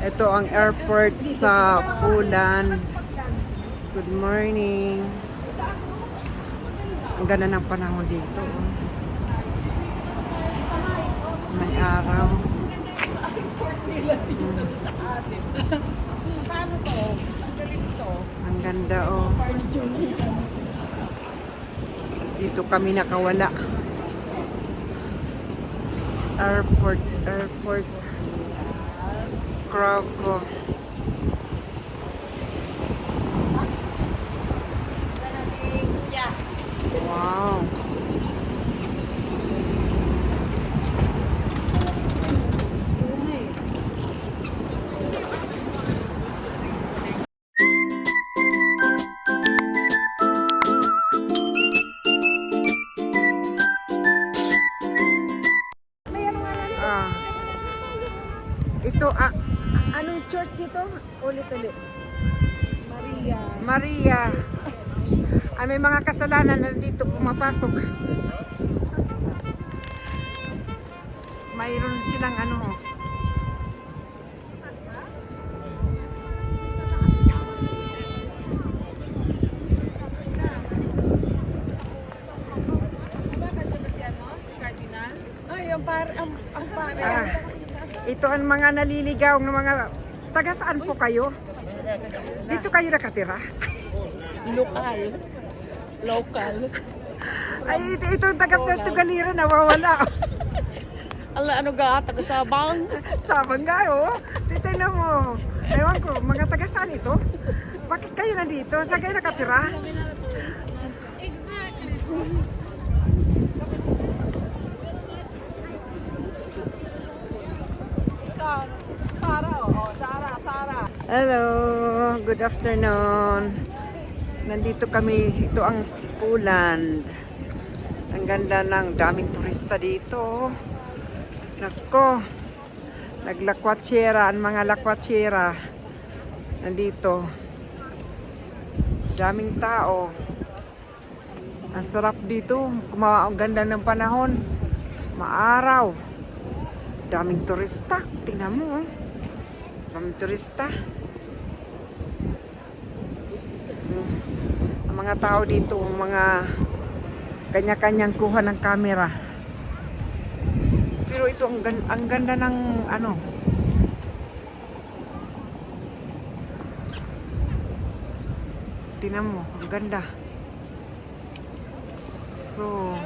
Ito ang airport sa Poland. Good morning. Ang ganda ng panahon dito. May araw. Ang ganda oh. Dito kami nakawala. Airport. Krakow. Wow. Ito, anong church ito? Ulit-ulit. Maria. Ay, may mga kasalanan na dito pumapasok. Mayroon silang ano. Ito ang mga naliligaw ng mga taga saan po kayo? Dito kayo nakatira? Local. Ay, ito ang taga Puerto Galera nawawala. Ano ga, taga Sabang? Sabang nga, oh. Titignan mo. Ewan ko, mga taga saan ito? Bakit kayo nandito? Saan kayo nakatira? Sara. Hello, good afternoon. Nandito kami, ito ang Poland. Ang ganda ng daming turista dito. Nako, naglakwatsera, ang mga lakwatsera. Nandito. Daming tao. Ang sarap dito. Ang ganda ng panahon. Maaraw. Daming turista. Tingnan mo, oh. Daming turista. Ang mga tao dito, mga kanya-kanyang kuha ng camera. Pero ito ang ganda ng ano. Tingnan mo, ang ganda. So,